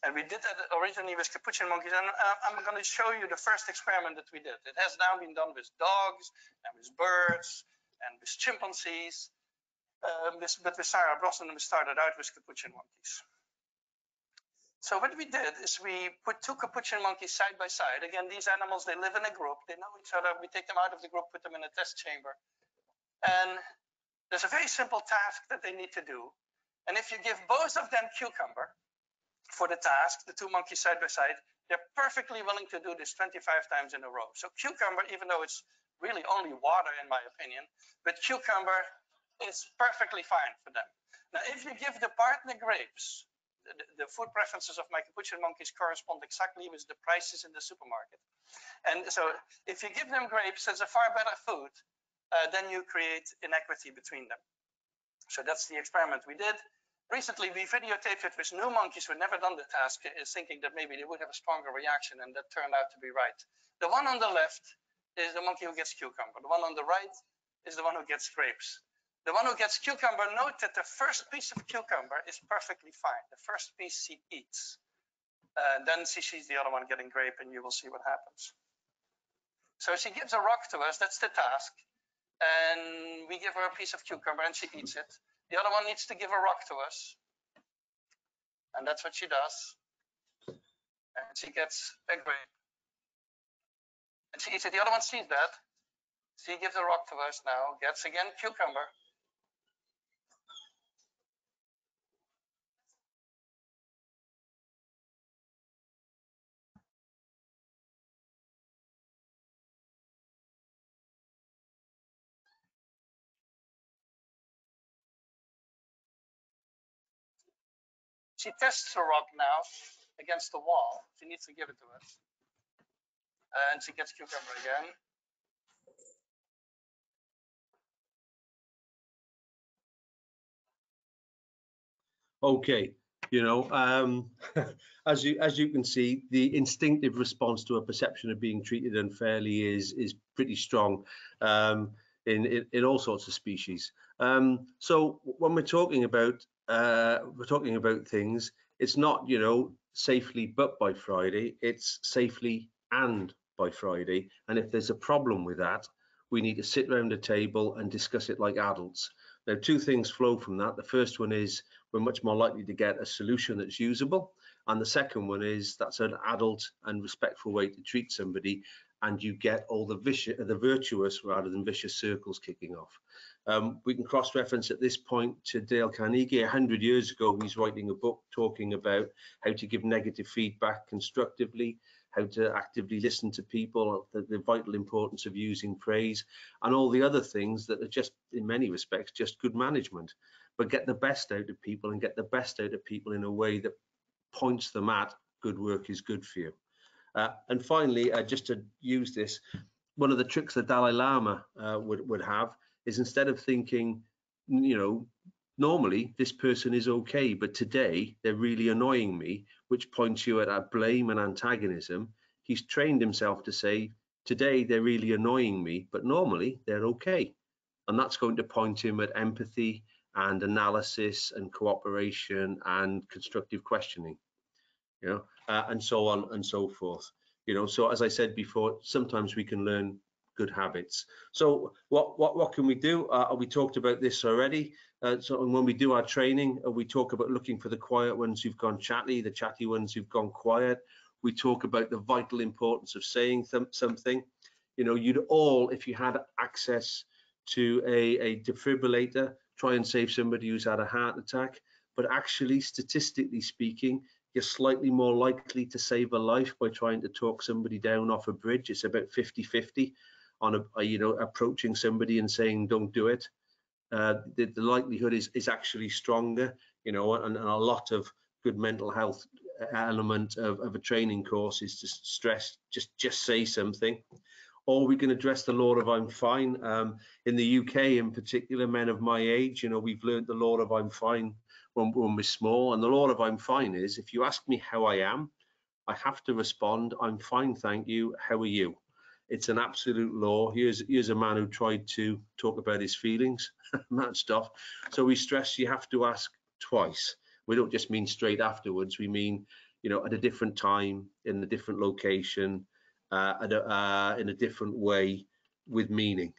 And we did that originally with capuchin monkeys, and I'm going to show you the first experiment that we did. It has now been done with dogs and with birds and with chimpanzees, but with Sarah Brosnan we started out with capuchin monkeys. So what we did is we put 2 capuchin monkeys side by side. Again, these animals, they live in a group. They know each other. We take them out of the group, put them in a test chamber. And there's a very simple task that they need to do. And if you give both of them cucumber for the task, the 2 monkeys side by side, they're perfectly willing to do this 25 times in a row. So cucumber, even though it's really only water in my opinion, but cucumber is perfectly fine for them. Now, if you give the partner grapes, the food preferences of my capuchin monkeys correspond exactly with the prices in the supermarket. And so if you give them grapes, that's a far better food, then you create inequity between them. So that's the experiment we did. Recently, we videotaped it with new monkeys who had never done the task, thinking that maybe they would have a stronger reaction, and that turned out to be right. The one on the left is the monkey who gets cucumber. The one on the right is the one who gets grapes. The one who gets cucumber, note that the first piece of cucumber is perfectly fine. The first piece she eats. Then she sees the other one getting grape, and you will see what happens. So she gives a rock to us, that's the task. And we give her a piece of cucumber and she eats it. The other one needs to give a rock to us. And that's what she does. And she gets a grape. And she eats it. The other one sees that. She gives a rock to us now, gets again cucumber. She tests the rock now against the wall. She needs to give it to us. And she gets cucumber again. Okay, you know, as you can see, the instinctive response to a perception of being treated unfairly is pretty strong in all sorts of species. So when we're talking about things, it's not, you know, safely but by Friday, it's safely and by Friday. And if there's a problem with that, we need to sit around a table and discuss it like adults. Now, 2 things flow from that. The first one is we're much more likely to get a solution that's usable. And the second one is that's an adult and respectful way to treat somebody, and you get all the virtuous rather than vicious circles kicking off. We can cross-reference at this point to Dale Carnegie. 100 years ago, he's writing a book talking about how to give negative feedback constructively, how to actively listen to people, the vital importance of using praise, and all the other things that are just, in many respects, just good management. But get the best out of people, and get the best out of people in a way that points them at good work is good for you. And finally, just to use this, one of the tricks the Dalai Lama would have is, instead of thinking, you know, normally this person is okay, but today they're really annoying me, which points you at blame and antagonism, he's trained himself to say, today they're really annoying me, but normally they're okay. And that's going to point him at empathy and analysis and cooperation and constructive questioning, you know, and so on and so forth. You know, so as I said before, sometimes we can learn good habits. So what can we do? We talked about this already. So when we do our training, we talk about looking for the quiet ones who've gone chatty, the chatty ones who've gone quiet. We talk about the vital importance of saying something. You know, you'd all, if you had access to a defibrillator, try and save somebody who's had a heart attack. But actually, statistically speaking, you're slightly more likely to save a life by trying to talk somebody down off a bridge. It's about 50-50 on you know, approaching somebody and saying don't do it. The likelihood is actually stronger, you know, and a lot of good mental health element of a training course is to stress just say something. Or we can address the law of I'm fine. In the UK in particular, men of my age, you know, we've learned the law of I'm fine when we're small. And the law of I'm fine is, if you ask me how I am, I have to respond, I'm fine, thank you, how are you? It's an absolute law. Here's a man who tried to talk about his feelings, mad stuff. So we stress you have to ask twice. We don't just mean straight afterwards, we mean, you know, at a different time, in a different location, in a different way, with meaning.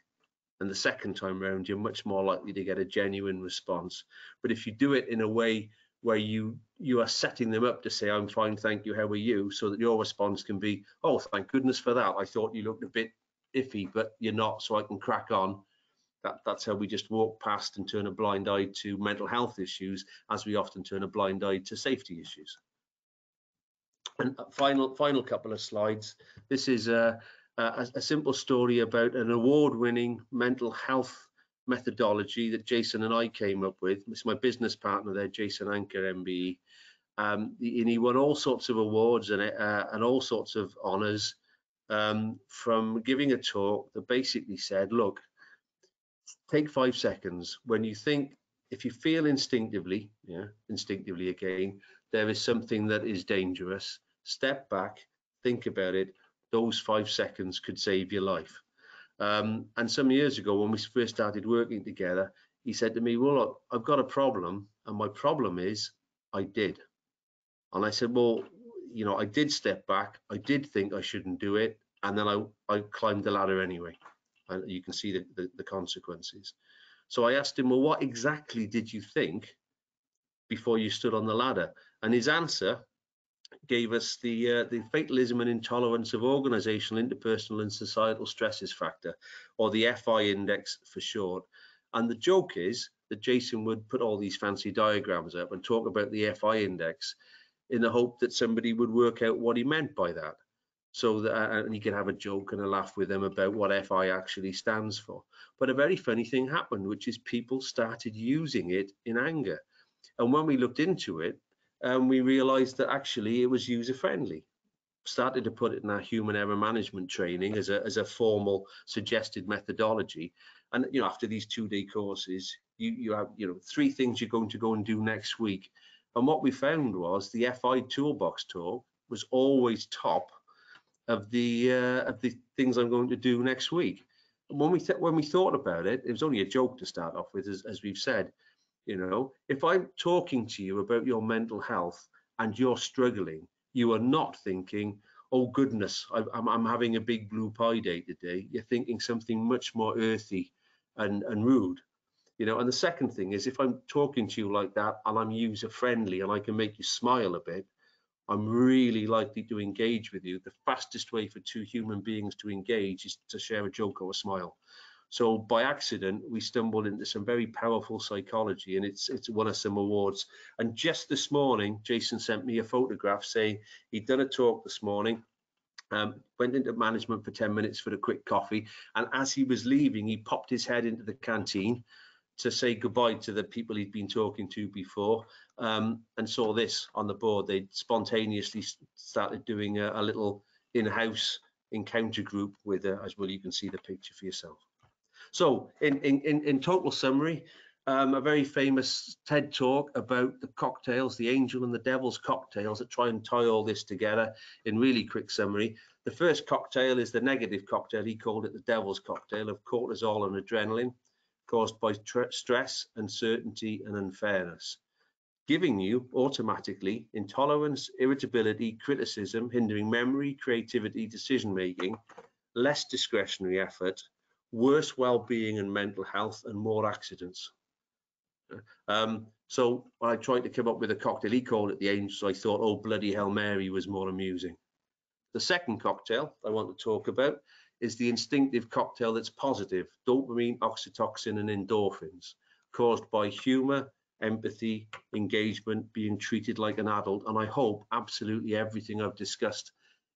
And the second time round, you're much more likely to get a genuine response. But if you do it in a way where you are setting them up to say, I'm fine, thank you, how are you? So that your response can be, oh, thank goodness for that. I thought you looked a bit iffy, but you're not, so I can crack on. That's how we just walk past and turn a blind eye to mental health issues, as we often turn a blind eye to safety issues. And final couple of slides. This is a simple story about an award-winning mental health methodology that Jason and I came up with. It's my business partner there, Jason Anker, MBE. And he won all sorts of awards and all sorts of honours from giving a talk that basically said, look, take 5 seconds. When you think, if you feel instinctively again, there is something that is dangerous, step back, think about it. Those 5 seconds could save your life. And some years ago, when we first started working together, he said to me, well, look, I've got a problem, and my problem is I did. And I said, well, you know, I did step back, I did think I shouldn't do it, and then I climbed the ladder anyway. And you can see the consequences. So I asked him, well, what exactly did you think before you stood on the ladder? And his answer gave us the fatalism and intolerance of organizational, interpersonal and societal stresses factor, or the FI index for short. And the joke is that Jason would put all these fancy diagrams up and talk about the FI index in the hope that somebody would work out what he meant by that. So that, and you can have a joke and a laugh with them about what FI actually stands for. But a very funny thing happened, which is people started using it in anger. And when we looked into it, we realized that actually it was user-friendly. Started to put it in our human error management training as a formal suggested methodology. And you know, after these 2-day courses, you have 3 things you're going to go and do next week. And what we found was the FI toolbox talk was always top of the things I'm going to do next week. And when we thought about it, it was only a joke to start off with, as we've said. You know, if I'm talking to you about your mental health and you're struggling, you are not thinking, oh goodness, I'm having a big blue pie day today. You're thinking something much more earthy and rude. You know, and the second thing is, if I'm talking to you like that and I'm user friendly and I can make you smile a bit, I'm really likely to engage with you. The fastest way for 2 human beings to engage is to share a joke or a smile. So by accident, we stumbled into some very powerful psychology, and it's won us some awards. And just this morning, Jason sent me a photograph saying he'd done a talk this morning, went into management for 10 minutes for a quick coffee. And as he was leaving, he popped his head into the canteen to say goodbye to the people he'd been talking to before, and saw this on the board. They spontaneously started doing a little in-house encounter group with, as well, you can see the picture for yourself. So in total summary, a very famous TED talk about the cocktails, the angel and the devil's cocktails, that try and tie all this together in really quick summary. The first cocktail is the negative cocktail. He called it the devil's cocktail of cortisol and adrenaline, caused by stress, uncertainty and unfairness, giving you automatically intolerance, irritability, criticism, hindering memory, creativity, decision making, less discretionary effort, worse well-being and mental health, and more accidents. So I tried to come up with a cocktail. He called it the angel, so I thought, oh bloody hell, Mary was more amusing. The second cocktail I want to talk about is the instinctive cocktail that's positive: dopamine, oxytocin and endorphins, caused by humor, empathy, engagement, being treated like an adult, and I hope absolutely everything I've discussed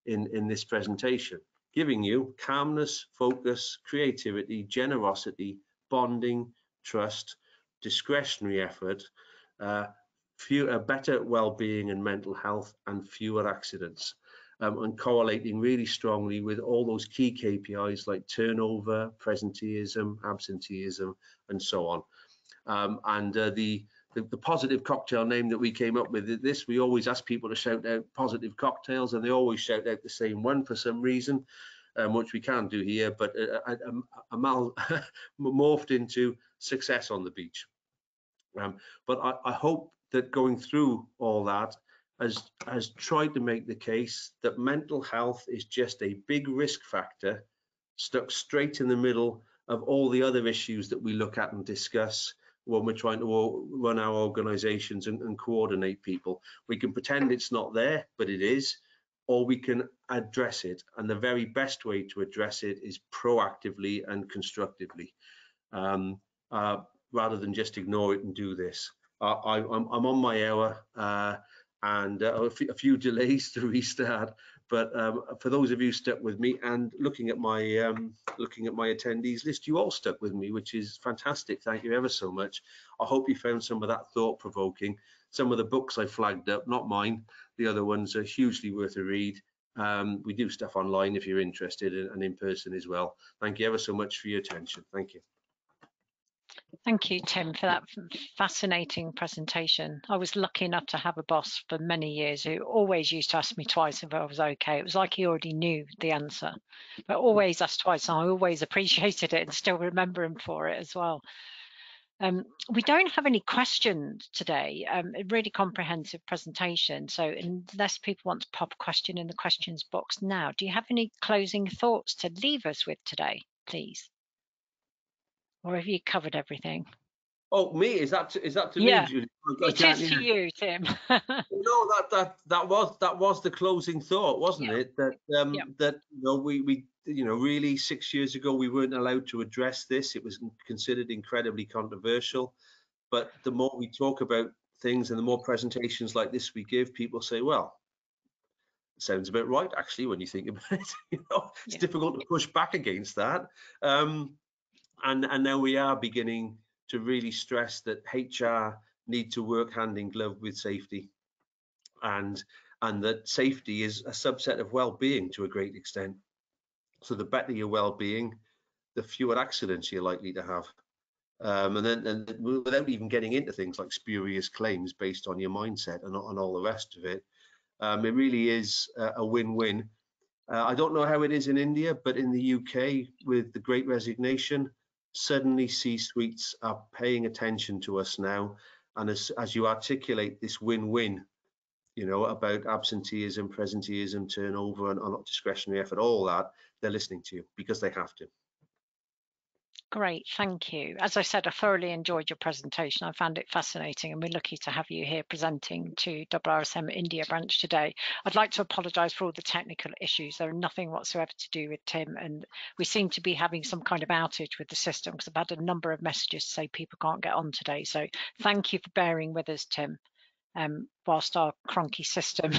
in this presentation, giving you calmness, focus, creativity, generosity, bonding, trust, discretionary effort, better well-being and mental health, and fewer accidents. And correlating really strongly with all those key KPIs like turnover, presenteeism, absenteeism, and so on. And the the positive cocktail name that we came up with. This, we always ask people to shout out positive cocktails, and they always shout out the same one for some reason, which we can't do here, but morphed into success on the beach. But I hope that going through all that has tried to make the case that mental health is just a big risk factor stuck straight in the middle of all the other issues that we look at and discuss when we're trying to run our organizations and coordinate people. We can pretend it's not there, but it is, or we can address it. And the very best way to address it is proactively and constructively, rather than just ignore it and do this. I'm on my hour and a few delays to restart, but for those of you stuck with me and looking at my attendees list, you all stuck with me, which is fantastic. Thank you ever so much. I hope you found some of that thought-provoking. Some of the books I flagged up, not mine, the other ones are hugely worth a read. We do stuff online if you're interested, and in person as well. Thank you ever so much for your attention. Thank you. Thank you, Tim, for that fascinating presentation. I was lucky enough to have a boss for many years who always used to ask me twice if I was okay. It was like he already knew the answer, but always asked twice, and I always appreciated it and still remember him for it as well. We don't have any questions today, a really comprehensive presentation. So unless people want to pop a question in the questions box now, do you have any closing thoughts to leave us with today, please? Or have you covered everything? Oh, me? Is that to Yeah, me, Julie? it is to you, Tim. No, that was the closing thought, wasn't it? That that we really 6 years ago we weren't allowed to address this. It was considered incredibly controversial. But the more we talk about things and the more presentations like this we give, people say, well, it sounds a bit right, actually, when you think about it. It's difficult to push back against that. And now we are beginning to really stress that HR need to work hand in glove with safety, and that safety is a subset of well-being to a great extent. So the better your well-being, the fewer accidents you're likely to have. And without even getting into things like spurious claims based on your mindset and all the rest of it, it really is a win-win. I don't know how it is in India, but in the UK, with the Great Resignation, suddenly C-suites are paying attention to us now. And as you articulate this win-win, about absenteeism, presenteeism, turnover, and not discretionary effort, all that, they're listening to you because they have to. Great, thank you. As I said, I thoroughly enjoyed your presentation. I found it fascinating, and we're lucky to have you here presenting to IIRSM India branch today. I'd like to apologise for all the technical issues. They're nothing whatsoever to do with Tim, and we seem to be having some kind of outage with the system because I've had a number of messages to say people can't get on today. So thank you for bearing with us, Tim, whilst our cronky system.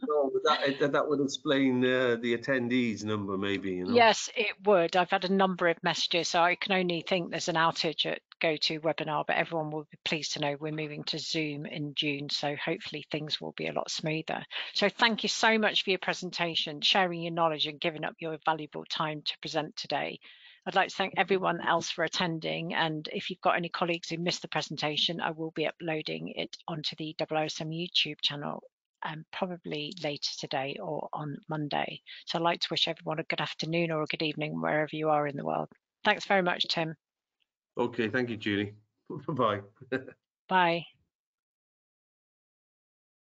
No, that would explain the attendees number, maybe. Yes, it would. I've had a number of messages, so I can only think there's an outage at GoToWebinar, but everyone will be pleased to know we're moving to Zoom in June, so hopefully things will be a lot smoother. So thank you so much for your presentation, sharing your knowledge and giving up your valuable time to present today. I'd like to thank everyone else for attending, and if you've got any colleagues who missed the presentation, I will be uploading it onto the IIRSM YouTube channel probably later today or on Monday. So I'd like to wish everyone a good afternoon or a good evening wherever you are in the world. Thanks very much, Tim. Okay, thank you, Julie. Bye. Bye.